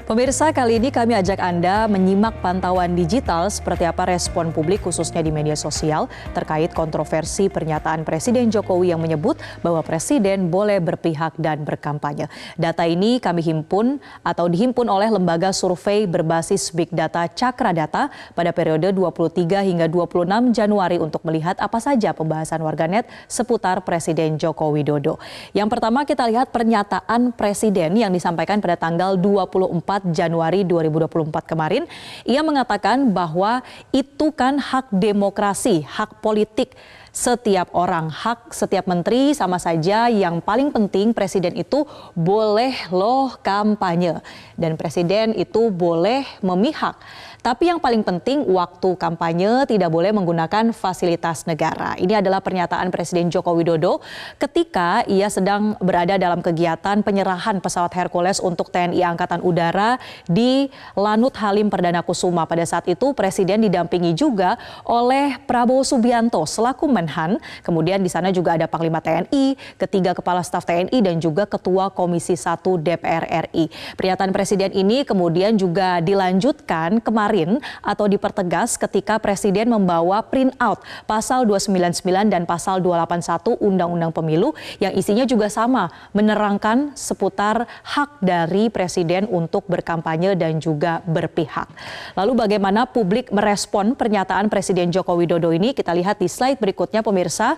Pemirsa, kali ini kami ajak Anda menyimak pantauan digital seperti apa respon publik khususnya di media sosial terkait kontroversi pernyataan Presiden Jokowi yang menyebut bahwa Presiden boleh berpihak dan berkampanye. Data ini kami dihimpun oleh lembaga survei berbasis Big Data Cakra Data pada periode 23 hingga 26 Januari untuk melihat apa saja pembahasan warganet seputar Presiden Joko Widodo. Yang pertama kita lihat pernyataan Presiden yang disampaikan pada tanggal 24 Januari 2024 kemarin. Ia mengatakan bahwa itu kan hak demokrasi, hak politik setiap orang, hak setiap menteri sama saja. Yang paling penting Presiden itu boleh loh kampanye dan Presiden itu boleh memihak. Tapi yang paling penting waktu kampanye tidak boleh menggunakan fasilitas negara. Ini adalah pernyataan Presiden Joko Widodo ketika ia sedang berada dalam kegiatan penyerahan pesawat Hercules untuk TNI Angkatan Udara di Lanut Halim Perdana Kusuma. Pada saat itu Presiden didampingi juga oleh Prabowo Subianto selaku Menhan. Kemudian di sana juga ada Panglima TNI, ketiga Kepala Staf TNI dan juga Ketua Komisi 1 DPR RI. Pernyataan Presiden ini kemudian juga dilanjutkan kemarin atau dipertegas ketika Presiden membawa print out pasal 299 dan pasal 281 Undang-Undang Pemilu yang isinya juga sama, menerangkan seputar hak dari Presiden untuk berkampanye dan juga berpihak. Lalu bagaimana publik merespon pernyataan Presiden Joko Widodo ini? Kita lihat di slide berikutnya pemirsa.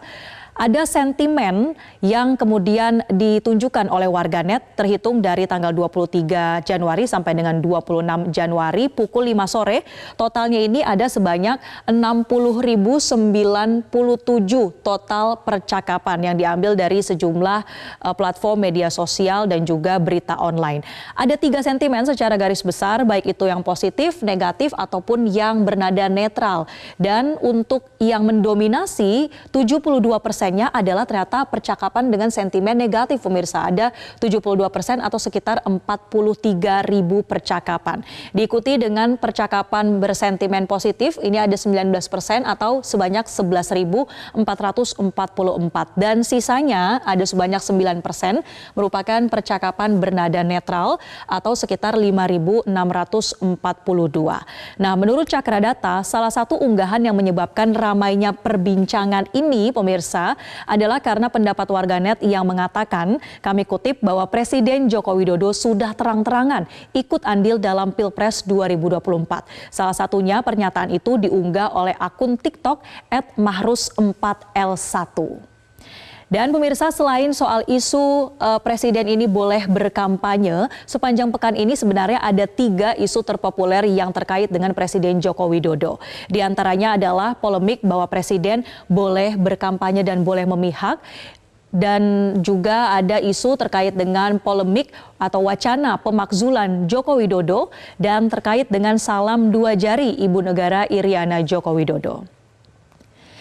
Ada sentimen yang kemudian ditunjukkan oleh warganet terhitung dari tanggal 23 Januari sampai dengan 26 Januari pukul 5 sore. Totalnya ini ada sebanyak 60.097 total percakapan yang diambil dari sejumlah platform media sosial dan juga berita online. Ada 3 sentimen secara garis besar, baik itu yang positif, negatif, ataupun yang bernada netral. Dan untuk yang mendominasi 72% adalah ternyata percakapan dengan sentimen negatif pemirsa. Ada 72% atau sekitar 43.000 percakapan. Diikuti dengan percakapan bersentimen positif, ini ada 19% atau sebanyak 11.444. Dan sisanya ada sebanyak 9% merupakan percakapan bernada netral atau sekitar 5.642. Nah, menurut Cakra Data, salah satu unggahan yang menyebabkan ramainya perbincangan ini pemirsa adalah karena pendapat warganet yang mengatakan, kami kutip, bahwa Presiden Joko Widodo sudah terang-terangan ikut andil dalam Pilpres 2024. Salah satunya pernyataan itu diunggah oleh akun TikTok @mahrus4l1. Dan pemirsa, selain soal isu Presiden ini boleh berkampanye, sepanjang pekan ini sebenarnya ada 3 isu terpopuler yang terkait dengan Presiden Joko Widodo. Di antaranya adalah polemik bahwa Presiden boleh berkampanye dan boleh memihak. Dan juga ada isu terkait dengan polemik atau wacana pemakzulan Joko Widodo dan terkait dengan salam 2 jari Ibu Negara Iriana Joko Widodo.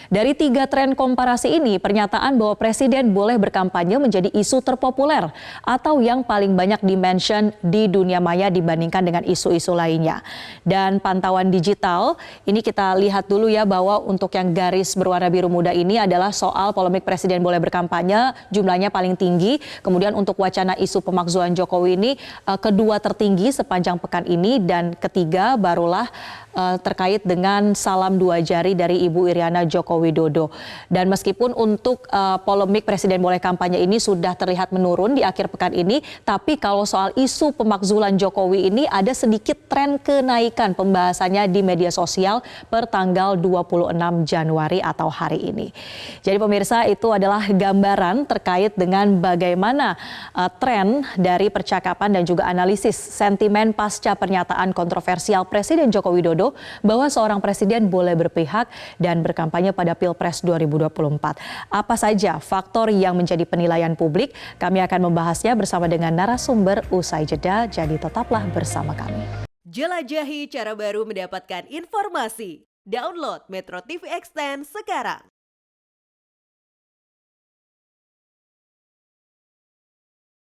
Dari 3 tren komparasi ini, pernyataan bahwa Presiden boleh berkampanye menjadi isu terpopuler atau yang paling banyak dimention di dunia maya dibandingkan dengan isu-isu lainnya. Dan pantauan digital, ini kita lihat dulu ya bahwa untuk yang garis berwarna biru muda ini adalah soal polemik Presiden boleh berkampanye, jumlahnya paling tinggi. Kemudian untuk wacana isu pemakzulan Jokowi ini kedua tertinggi sepanjang pekan ini, dan ketiga barulah terkait dengan salam 2 jari dari Ibu Iriana Joko Widodo. Dan meskipun untuk polemik Presiden boleh kampanye ini sudah terlihat menurun di akhir pekan ini, tapi kalau soal isu pemakzulan Jokowi ini ada sedikit tren kenaikan pembahasannya di media sosial per tanggal 26 Januari atau hari ini. Jadi pemirsa, itu adalah gambaran terkait dengan bagaimana tren dari percakapan dan juga analisis sentimen pasca pernyataan kontroversial Presiden Joko Widodo bahwa seorang presiden boleh berpihak dan berkampanye pada Pilpres 2024. Apa saja faktor yang menjadi penilaian publik? Kami akan membahasnya bersama dengan narasumber usai jeda, jadi tetaplah bersama kami. Jelajahi cara baru mendapatkan informasi. Download Metro TV Extend sekarang.